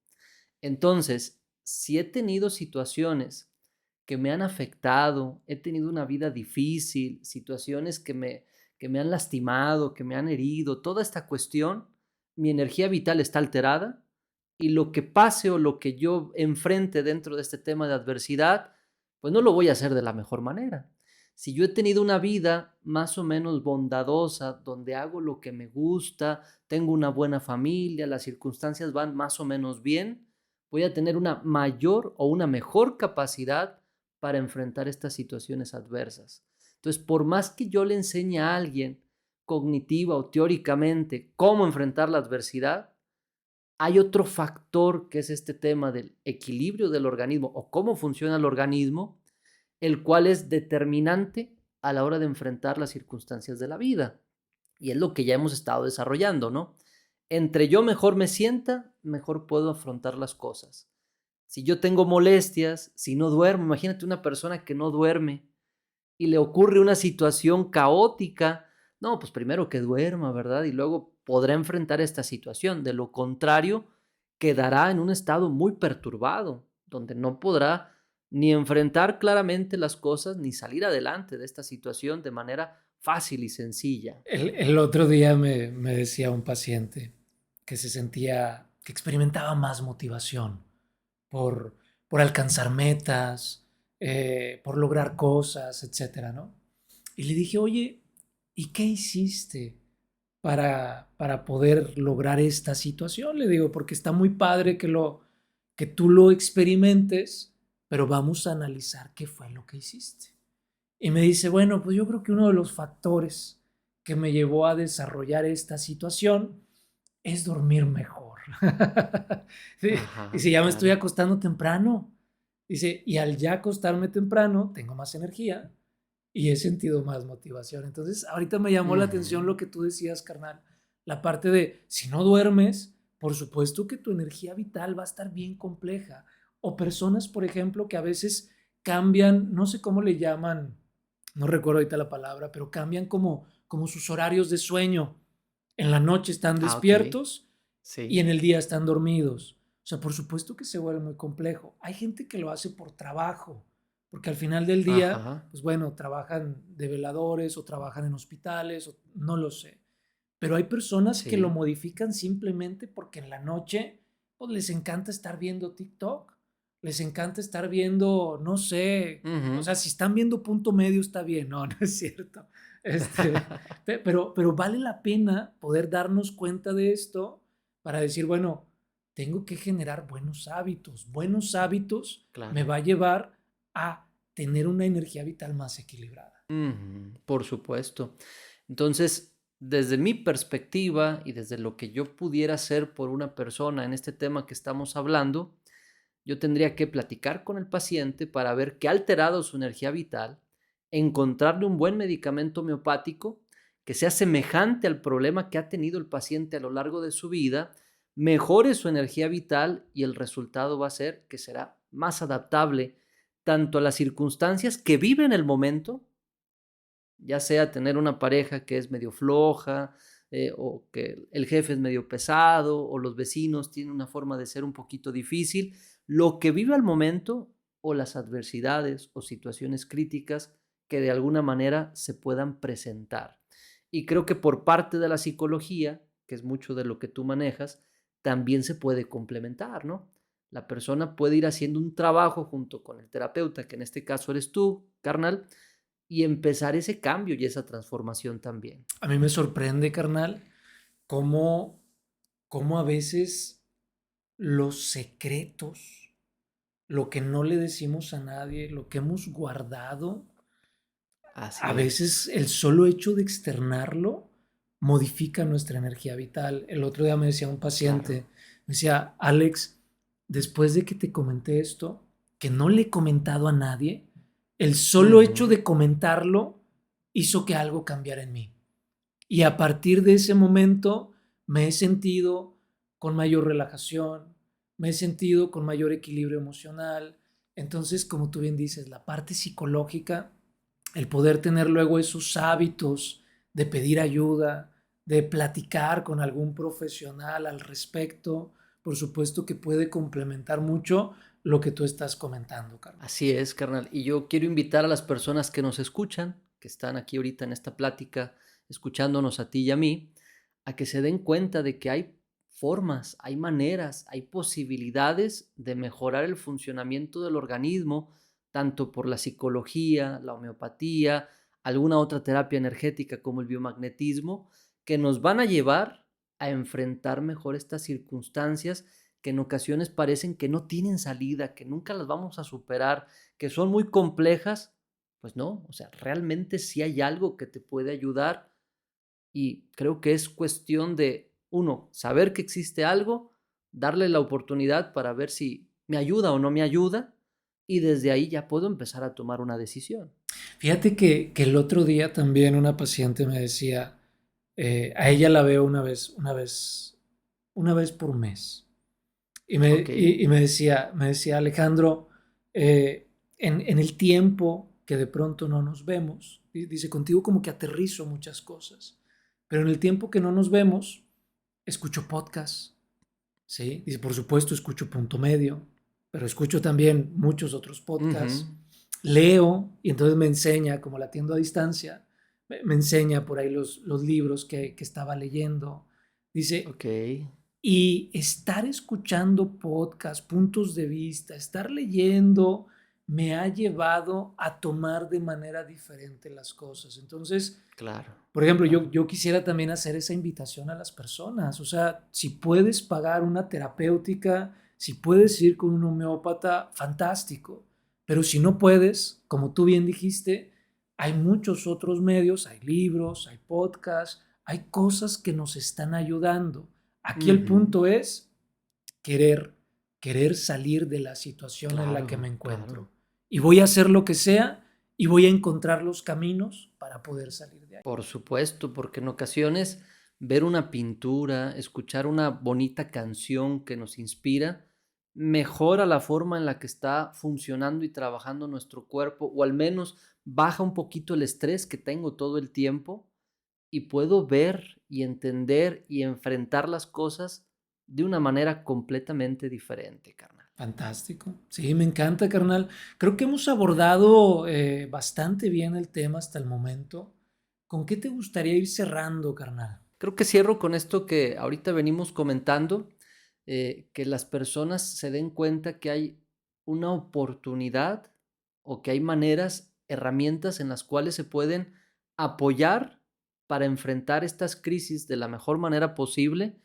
Entonces, si he tenido situaciones que me han afectado, he tenido una vida difícil, situaciones que me han lastimado, que me han herido, toda esta cuestión, mi energía vital está alterada y lo que pase o lo que yo enfrente dentro de este tema de adversidad, pues no lo voy a hacer de la mejor manera. Si yo he tenido una vida más o menos bondadosa, donde hago lo que me gusta, tengo una buena familia, las circunstancias van más o menos bien, voy a tener una mayor o una mejor capacidad para enfrentar estas situaciones adversas. Entonces, por más que yo le enseñe a alguien cognitiva o teóricamente cómo enfrentar la adversidad, hay otro factor que es este tema del equilibrio del organismo o cómo funciona el organismo, el cual es determinante a la hora de enfrentar las circunstancias de la vida. Y es lo que ya hemos estado desarrollando, ¿no? Entre yo mejor me sienta, mejor puedo afrontar las cosas. Si yo tengo molestias, si no duermo, imagínate una persona que no duerme y le ocurre una situación caótica, no, pues primero que duerma, ¿verdad? Y luego podrá enfrentar esta situación. De lo contrario, quedará en un estado muy perturbado, donde no podrá ni enfrentar claramente las cosas, ni salir adelante de esta situación de manera fácil y sencilla. El otro día me decía un paciente que se sentía, que experimentaba más motivación por, por alcanzar metas, por lograr cosas, etcétera, ¿no? Y le dije, oye, ¿y qué hiciste para poder lograr esta situación? Le digo, porque está muy padre que tú lo experimentes, pero vamos a analizar qué fue lo que hiciste. Y me dice, bueno, pues yo creo que uno de los factores que me llevó a desarrollar esta situación es dormir mejor. Sí, Ajá, dice, ya me estoy claro. acostando temprano. Dice, y al ya acostarme temprano, tengo más energía y he sentido más motivación. Entonces, ahorita me llamó la atención Ujú, lo que tú decías, carnal. La parte de, si no duermes, por supuesto que tu energía vital va a estar bien compleja. O personas, por ejemplo, que a veces cambian, no sé cómo le llaman, no recuerdo ahorita la palabra, pero cambian como sus horarios de sueño. En la noche están ah, ok. despiertos y Sí. en el día están dormidos. O sea, por supuesto que se vuelve muy complejo. Hay gente que lo hace por trabajo, porque al final del día, Ajá. pues bueno, trabajan de veladores o trabajan en hospitales, o, no lo sé. Pero hay personas que lo Sí. modifican simplemente porque en la noche pues, les encanta estar viendo TikTok, les encanta estar viendo, no sé, o Ujú. sea, si están viendo Punto Medio está bien, no, no es cierto. Pero vale la pena poder darnos cuenta de esto para decir, bueno, tengo que generar buenos hábitos. Buenos hábitos me Claro. va a llevar a tener una energía vital más equilibrada. Ujú, por supuesto. Entonces, desde mi perspectiva y desde lo que yo pudiera hacer por una persona en este tema que estamos hablando, Yo tendría que platicar con el paciente para ver qué ha alterado su energía vital, encontrarle un buen medicamento homeopático que sea semejante al problema que ha tenido el paciente a lo largo de su vida, mejore su energía vital y el resultado va a ser que será más adaptable tanto a las circunstancias que vive en el momento, ya sea tener una pareja que es medio floja, o que el jefe es medio pesado, o los vecinos tienen una forma de ser un poquito difícil, lo que vive al momento o las adversidades o situaciones críticas que de alguna manera se puedan presentar. Y creo que por parte de la psicología, que es mucho de lo que tú manejas, también se puede complementar, ¿no? La persona puede ir haciendo un trabajo junto con el terapeuta, que en este caso eres tú, carnal, y empezar ese cambio y esa transformación también. A mí me sorprende, carnal, cómo, cómo a veces los secretos, lo que no le decimos a nadie, lo que hemos guardado, a Así es. veces el solo hecho de externarlo modifica nuestra energía vital. El otro día me decía un Claro. paciente, me decía, Alex, después de que te comenté esto, que no le he comentado a nadie, el solo hecho Ujú. de comentarlo hizo que algo cambiara en mí. Y a partir de ese momento me he sentido con mayor relajación, me he sentido con mayor equilibrio emocional. Entonces, como tú bien dices, la parte psicológica, el poder tener luego esos hábitos de pedir ayuda, de platicar con algún profesional al respecto, por supuesto que puede complementar mucho lo que tú estás comentando, Carmen. Así es, carnal. Y yo quiero invitar a las personas que nos escuchan, que están aquí ahorita en esta plática, escuchándonos a ti y a mí, a que se den cuenta de que hay formas, hay maneras, hay posibilidades de mejorar el funcionamiento del organismo, tanto por la psicología, la homeopatía, alguna otra terapia energética como el biomagnetismo, que nos van a llevar a enfrentar mejor estas circunstancias que en ocasiones parecen que no tienen salida, que nunca las vamos a superar, que son muy complejas. Pues no, o sea, realmente sí hay algo que te puede ayudar y creo que es cuestión de, uno, saber que existe algo, darle la oportunidad para ver si me ayuda o no me ayuda y desde ahí ya puedo empezar a tomar una decisión. Fíjate que el otro día también una paciente me decía, a ella la veo una vez por mes. Ok, Y me decía Alejandro, en el tiempo que de pronto no nos vemos, dice, contigo como que aterrizo muchas cosas, pero en el tiempo que no nos vemos, escucho podcasts, ¿sí? Dice, por supuesto, escucho Punto Medio, pero escucho también muchos otros ujú, podcasts, leo y entonces me enseña, como la atiendo a distancia, me enseña por ahí los libros que estaba leyendo. Dice, ok, y estar escuchando podcasts, puntos de vista, estar leyendo, me ha llevado a tomar de manera diferente las cosas. Entonces, claro, por ejemplo, claro. yo quisiera también hacer esa invitación a las personas. O sea, si puedes pagar una terapéutica, si puedes ir con un homeópata, fantástico. Pero si no puedes, como tú bien dijiste, hay muchos otros medios, hay libros, hay podcasts, hay cosas que nos están ayudando. Aquí el Ujú, punto es querer, querer salir de la situación en la que me claro, claro. encuentro. Y voy a hacer lo que sea y voy a encontrar los caminos para poder salir de ahí. Por supuesto, porque en ocasiones ver una pintura, escuchar una bonita canción que nos inspira, mejora la forma en la que está funcionando y trabajando nuestro cuerpo, o al menos baja un poquito el estrés que tengo todo el tiempo y puedo ver y entender y enfrentar las cosas de una manera completamente diferente, carnal. Fantástico. Sí, me encanta, carnal. Creo que hemos abordado bastante bien el tema hasta el momento. ¿Con qué te gustaría ir cerrando, carnal? Creo que cierro con esto que ahorita venimos comentando, que las personas se den cuenta que hay una oportunidad o que hay maneras, herramientas en las cuales se pueden apoyar para enfrentar estas crisis de la mejor manera posible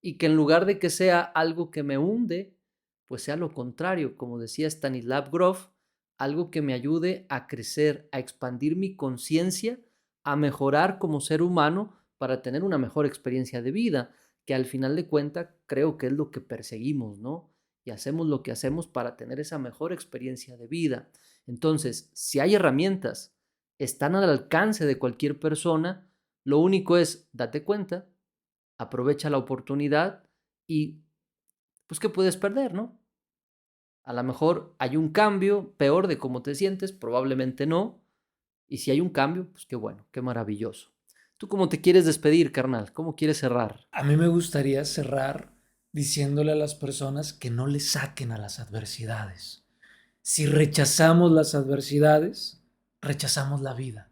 y que en lugar de que sea algo que me hunde, pues sea lo contrario, como decía Stanislav Grof, algo que me ayude a crecer, a expandir mi conciencia, a mejorar como ser humano para tener una mejor experiencia de vida, que al final de cuentas creo que es lo que perseguimos, ¿no? y hacemos lo que hacemos para tener esa mejor experiencia de vida. Entonces, si hay herramientas, están al alcance de cualquier persona, lo único es date cuenta, aprovecha la oportunidad y pues ¿qué puedes perder, no? A lo mejor hay un cambio peor de cómo te sientes, probablemente no. Y si hay un cambio, pues qué bueno, qué maravilloso. ¿Tú cómo te quieres despedir, carnal? ¿Cómo quieres cerrar? A mí me gustaría cerrar diciéndole a las personas que no le saquen a las adversidades. Si rechazamos las adversidades, rechazamos la vida,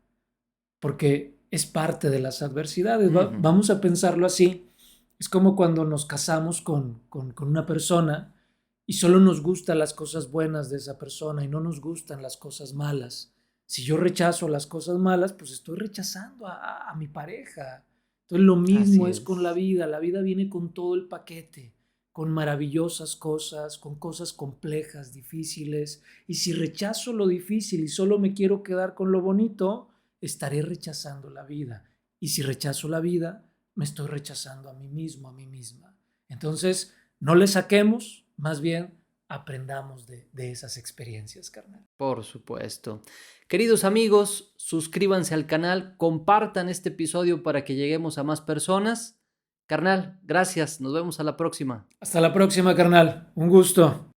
porque es parte de las adversidades. Vamos a pensarlo así. Es como cuando nos casamos con una persona y solo nos gustan las cosas buenas de esa persona y no nos gustan las cosas malas. Si yo rechazo las cosas malas, pues estoy rechazando a mi pareja. Entonces lo mismo Así es con es. la vida viene con todo el paquete, con maravillosas cosas, con cosas complejas, difíciles, y si rechazo lo difícil y solo me quiero quedar con lo bonito, estaré rechazando la vida. Y si rechazo la vida, me estoy rechazando a mí mismo, a mí misma. Entonces, no le saquemos, más bien aprendamos de esas experiencias, carnal. Por supuesto. Queridos amigos, suscríbanse al canal, compartan este episodio para que lleguemos a más personas. Carnal, gracias. Nos vemos a la próxima. Hasta la próxima, carnal. Un gusto.